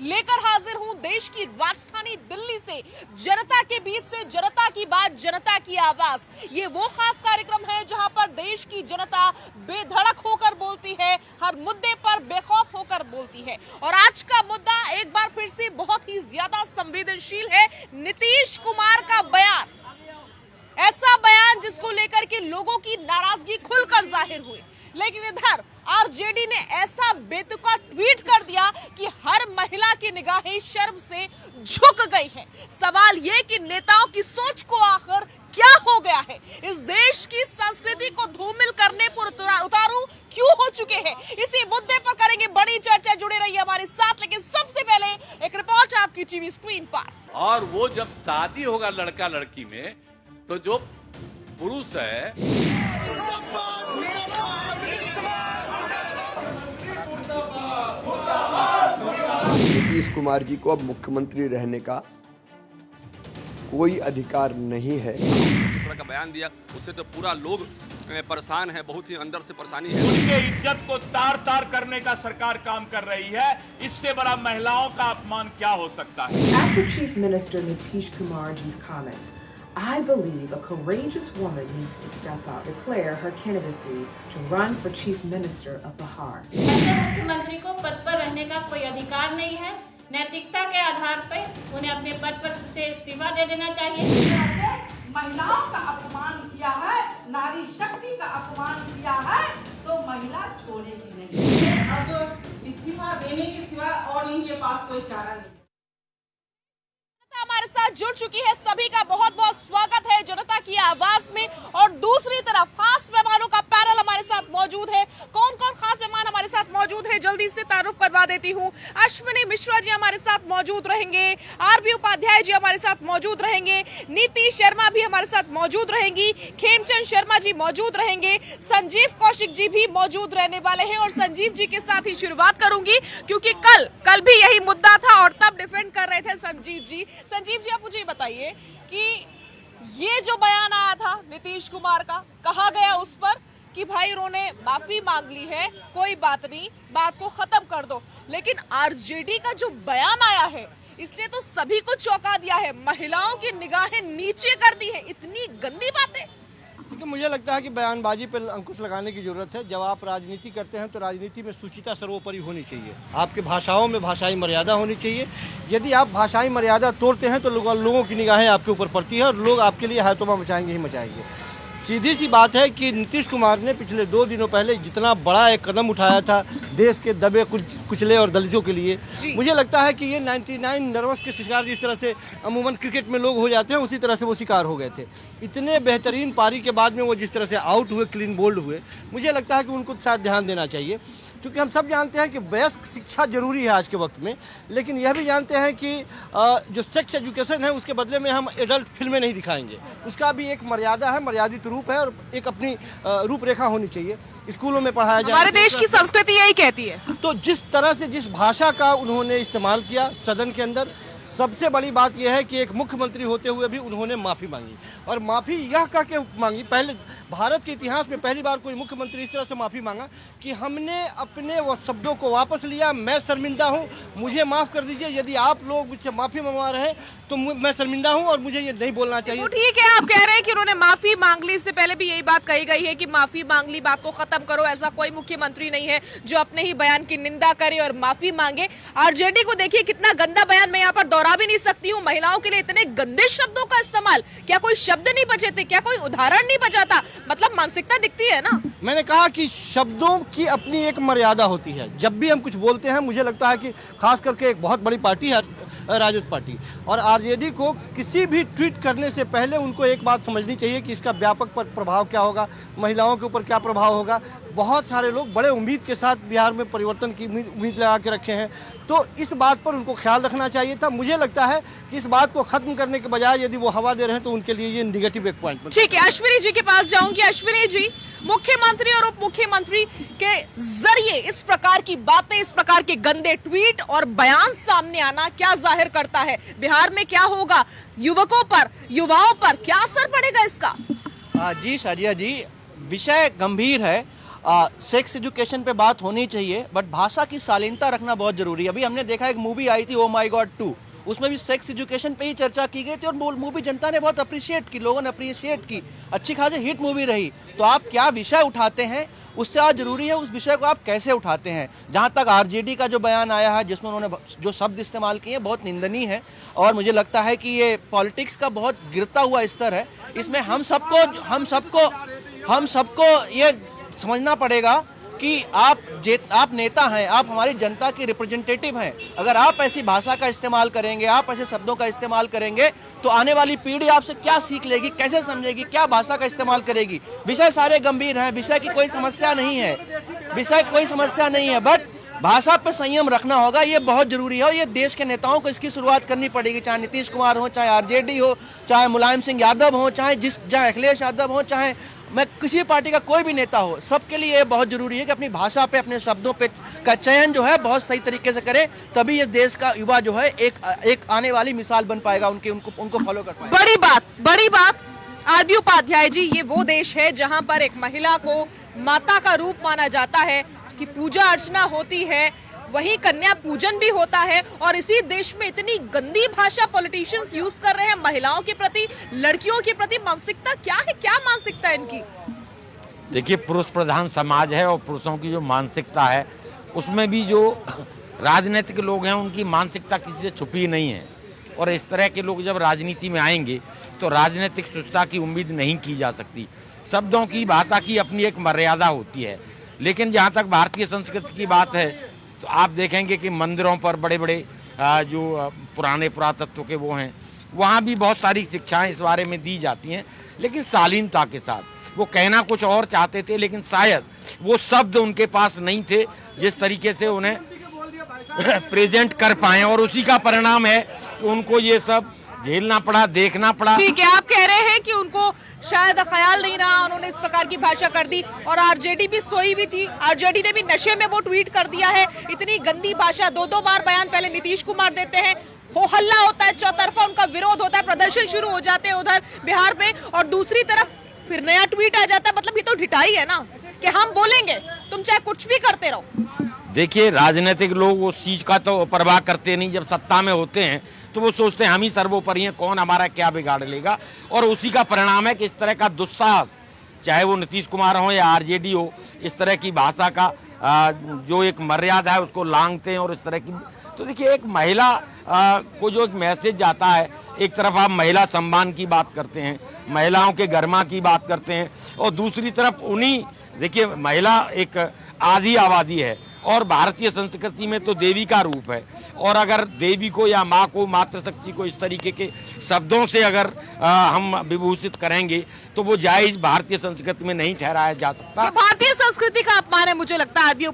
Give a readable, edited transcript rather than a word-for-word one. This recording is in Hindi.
लेकर हाजिर हूं देश की राजधानी दिल्ली से, जनता के बीच से, जनता की बात, जनता की आवाज। ये वो खास कार्यक्रम है जहां पर देश की जनता बेधड़क होकर बोलती है, हर मुद्दे पर बेखौफ होकर बोलती है। और आज का मुद्दा एक बार फिर से बहुत ही ज्यादा संवेदनशील है, नीतीश कुमार का बयान। ऐसा बयान जिसको लेकर के लोगों की नाराजगी खुलकर जाहिर हुई, लेकिन इधर आरजेडी ने ऐसा बेतुका ट्वीट कर दिया कि हर महिला की निगाहें शर्म से झुक गई हैं। सवाल यह कि नेताओं की सोच को आखिर क्या हो गया है, इस देश की संस्कृति को धूमिल करने पर उतारू क्यों हो चुके हैं। इसी मुद्दे पर करेंगे बड़ी चर्चा, जुड़े रहिए हमारे साथ। लेकिन सबसे पहले एक रिपोर्ट आपकी टीवी स्क्रीन पर। और वो जब शादी होगा लड़का लड़की में, तो जो पुरुष है नीतीश कुमार जी को अब मुख्यमंत्री रहने का कोई अधिकार नहीं है। इस तरह का बयान दिया, उससे तो पूरा लोग परेशान है, बहुत ही अंदर से परेशानी है। उनके इज्जत को तार तार करने का सरकार काम कर रही है। इससे बड़ा महिलाओं का अपमान क्या हो सकता है। After Chief Minister Nitish Kumarji's comments, I believe a courageous woman needs to step out, declare her candidacy to run for Chief Minister of Bihar. ऐसे मुख्यमंत्री को पद पर रहने का कोई अधिकार नहीं है। नैतिकता के आधार पर उन्हें अपने पद पर से इस्तीफा दे देना चाहिए। महिलाओं का अपमान किया है, नारी शक्ति का अपमान किया है, तो महिला छोड़ेगी नहीं। अब इस्तीफा देने के सिवा और इनके पास कोई चारा नहीं। हमारे साथ जुड़ चुकी है, सभी का बहुत बहुत स्वागत है जनता की आवाज में। और दूसरी तरफ खास मेहमानों का पैनल हमारे साथ मौजूद है। कौन कौन खास मेहमान हमारे साथ मौजूद है, जल्दी से तारुफ करवा देती हूँ। अश्विनी मिश्रा जी हमारे साथ मौजूद रहेंगे, आरबी उपाध्याय जी हमारे साथ मौजूद रहेंगे, नीति शर्मा भी हमारे साथ मौजूद रहेंगी, खेमचंद शर्मा जी मौजूद रहेंगे, संजीव कौशिक जी भी मौजूद रहने वाले हैं। और संजीव जी के साथ ही शुरुआत करूंगी क्योंकि कल भी यही मुद्दा था और तब डिफेंड कर रहे थे संजीव जी। संजीव जी, आप मुझे बताइए कि ये जो बयान आया था नीतीश कुमार का, कहा गया उस पर कि भाई उन्होंने माफी मांग ली है, कोई बात नहीं, बात को खत्म कर दो। लेकिन आरजेडी का जो बयान आया है, इसने तो सभी को चौंका दिया है, महिलाओं की निगाहें नीचे कर दी है। इतनी गंदी बातें। क्योंकि मुझे लगता है कि बयानबाजी पर अंकुश लगाने की जरूरत है। जब आप राजनीति करते हैं तो राजनीति में शुचिता सर्वोपरि होनी चाहिए। आपके भाषाओं में भाषाई मर्यादा होनी चाहिए। यदि आप भाषाई मर्यादा तोड़ते हैं तो लोगों की निगाहें आपके ऊपर पड़ती है और लोग आपके लिए हाथों मचाएंगे ही मचाएंगे। सीधी सी बात है कि नीतीश कुमार ने पिछले 2 दिनों पहले जितना बड़ा एक कदम उठाया था देश के दबे कुचले और दलितों के लिए, मुझे लगता है कि ये 99 नर्वस के शिकार जिस तरह से अमूमन क्रिकेट में लोग हो जाते हैं, उसी तरह से वो शिकार हो गए थे। इतने बेहतरीन पारी के बाद में वो जिस तरह से आउट हुए, क्लीन बोल्ड हुए, मुझे लगता है कि उनको शायद ध्यान देना चाहिए। क्योंकि हम सब जानते हैं कि वयस्क शिक्षा जरूरी है आज के वक्त में, लेकिन यह भी जानते हैं कि जो सेक्स एजुकेशन है उसके बदले में हम एडल्ट फिल्में नहीं दिखाएंगे। उसका भी एक मर्यादा है, मर्यादित रूप है और एक अपनी रूपरेखा होनी चाहिए। स्कूलों में पढ़ाया जाए। हमारे देश की संस्कृति यही कहती है। तो जिस तरह से जिस भाषा का उन्होंने इस्तेमाल किया सदन के अंदर, सबसे बड़ी बात यह है कि एक मुख्यमंत्री होते हुए भी उन्होंने माफ़ी मांगी। और माफ़ी यह कह के मांगी, पहले भारत के इतिहास में पहली बार कोई मुख्यमंत्री इस तरह से माफ़ी मांगा कि हमने अपने वो शब्दों को वापस लिया, मैं शर्मिंदा हूँ, मुझे माफ़ कर दीजिए। यदि आप लोग मुझसे माफ़ी मंगवा रहे हैं तो मैं शर्मिंदा हूँ और मुझे ये नहीं बोलना चाहिए। ठीक है, आप कह रहे हैं कि उन्होंने माफी मांग ली। इससे पहले भी यही बात कही गई है कि माफी मांग ली, बात को खत्म करो। ऐसा कोई मुख्यमंत्री नहीं है जो अपने ही बयान की निंदा करे और माफी मांगे। आरजेडी को देखिए कितना गंदा बयान, मैं यहाँ पर दोहरा भी नहीं सकती हूँ। महिलाओं के लिए इतने गंदे शब्दों का इस्तेमाल, क्या कोई शब्द नहीं बचे थे, क्या कोई उदाहरण नहीं बचा था? मतलब मानसिकता दिखती है ना। मैंने कहा कि शब्दों की अपनी एक मर्यादा होती है। जब भी हम कुछ बोलते हैं, मुझे लगता है कि खास करके एक बहुत बड़ी पार्टी है राजद पार्टी, और आरजेडी को किसी भी ट्वीट करने से पहले उनको एक बात समझनी चाहिए कि इसका व्यापक प्रभाव क्या होगा, महिलाओं के ऊपर क्या प्रभाव होगा। बहुत सारे लोग बड़े उम्मीद के साथ बिहार में परिवर्तन की उम्मीद लगा के रखे हैं, तो इस बात पर उनको ख्याल रखना चाहिए था। मुझे लगता है कि इस बात को खत्म करने के बजाय यदि वो हवा दे रहे हैं तो उनके लिए ये निगेटिव एक पॉइंट। ठीक है, अश्विनी जी के पास जाऊंगी। अश्विनी जी, मुख्यमंत्री और उप मुख्यमंत्री के जरिए इस प्रकार की बातें, इस प्रकार के गंदे ट्वीट और बयान सामने आना क्या जाहिर करता है? बिहार में क्या होगा, युवकों पर, युवाओं पर क्या असर पड़ेगा इसका? जी साजिया जी, विषय गंभीर है सेक्स एजुकेशन पे बात होनी चाहिए, बट भाषा की शालीनता रखना बहुत जरूरी है। अभी हमने देखा एक मूवी आई थी ओ माई गॉड 2, उसमें भी सेक्स एजुकेशन पे ही चर्चा की गई थी और मूवी जनता ने बहुत अप्रिशिएट की, लोगों ने अप्रिशिएट की, अच्छी खासी हिट मूवी रही। तो आप क्या विषय उठाते हैं उससे आज जरूरी है उस विषय को आप कैसे उठाते हैं। जहाँ तक आरजेडी का जो बयान आया है जिसमें उन्होंने जो शब्द इस्तेमाल किए बहुत निंदनीय है और मुझे लगता है कि ये पॉलिटिक्स का बहुत गिरता हुआ स्तर है। इसमें हम सबको ये समझना पड़ेगा कि आप नेता हैं, आप हमारी जनता के रिप्रेजेंटेटिव हैं। अगर आप ऐसी भाषा का इस्तेमाल करेंगे, आप ऐसे शब्दों का इस्तेमाल करेंगे तो आने वाली पीढ़ी आपसे क्या सीख लेगी, कैसे समझेगी, क्या भाषा का इस्तेमाल करेगी। विषय सारे गंभीर हैं, विषय की कोई समस्या नहीं है, बट भाषा पर संयम रखना होगा, ये बहुत जरूरी है और ये देश के नेताओं को इसकी शुरुआत करनी पड़ेगी। चाहे नीतीश कुमार हो, चाहे आरजेडी हो, चाहे मुलायम सिंह यादव हो, चाहे अखिलेश यादव हो, चाहे मैं किसी पार्टी का कोई भी नेता हो, सबके लिए ये बहुत जरूरी है कि अपनी भाषा पे, अपने शब्दों पे का चयन जो है बहुत सही तरीके से करें, तभी ये देश का युवा जो है एक आने वाली मिसाल बन पाएगा, उनको फॉलो कर पाएगा। बड़ी बात आरबी उपाध्याय जी, ये वो देश है जहां पर एक महिला को माता का रूप माना जाता है, उसकी पूजा अर्चना होती है, वहीं कन्या पूजन भी होता है और इसी देश में इतनी गंदी भाषा पॉलिटिशियंस यूज कर रहे हैं महिलाओं के प्रति, लड़कियों के प्रति। मानसिकता क्या है, क्या मानसिकता है इनकी? देखिए, पुरुष प्रधान समाज है और पुरुषों की जो मानसिकता है उसमें भी जो राजनीतिक लोग हैं उनकी मानसिकता किसी से छुपी नहीं है और इस तरह के लोग जब राजनीति में आएंगे तो राजनीतिक शुद्धता की उम्मीद नहीं की जा सकती। शब्दों की, भाषा की अपनी एक मर्यादा होती है, लेकिन जहाँ तक भारतीय संस्कृति की बात है तो आप देखेंगे कि मंदिरों पर बड़े बड़े जो पुराने पुरातत्व के वो हैं वहाँ भी बहुत सारी शिक्षाएं इस बारे में दी जाती हैं, लेकिन शालीनता के साथ। वो कहना कुछ और चाहते थे लेकिन शायद वो शब्द उनके पास नहीं थे जिस तरीके से उन्हें प्रेजेंट कर पाए और उसी का परिणाम है कि उनको ये सब झेलना पड़ा, देखना पड़ा। ठीक है, आप कह रहे हैं कि उनको शायद ख्याल नहीं रहा, उन्होंने इस प्रकार की भाषा कर दी और आरजेडी भी सोई भी थी, आरजेडी ने भी नशे में वो ट्वीट कर दिया है। इतनी गंदी भाषा, 2-2 बार बयान पहले नीतीश कुमार देते हैं, हो हल्ला होता है, चौतरफा उनका विरोध होता है, प्रदर्शन शुरू हो जाते हैं उधर बिहार में और दूसरी तरफ फिर नया ट्वीट आ जाता है। मतलब ये तो ढिठाई है ना कि हम बोलेंगे, तुम चाहे कुछ भी करते रहो। देखिए, राजनीतिक लोग उस चीज का तो परवाह करते नहीं, जब सत्ता में होते हैं तो वो सोचते हैं हम ही सर्वोपरि हैं, कौन हमारा क्या बिगाड़ लेगा, और उसी का परिणाम है कि इस तरह का दुस्साहस, चाहे वो नीतीश कुमार हो या आरजेडी हो, इस तरह की भाषा का जो एक मर्यादा है उसको लांघते हैं और इस तरह की। तो देखिए, एक महिला को जो एक मैसेज जाता है, एक तरफ आप महिला सम्मान की बात करते हैं, महिलाओं के गरिमा की बात करते हैं और दूसरी तरफ देखिए, महिला एक आधी आबादी है और भारतीय संस्कृति में तो देवी का रूप है और अगर देवी को या माँ को, मातृशक्ति को इस तरीके के शब्दों से अगर हम विभूषित करेंगे तो वो जायज भारतीय संस्कृति में नहीं ठहराया जा सकता। भारतीय संस्कृति का अपमान है, मुझे लगता है।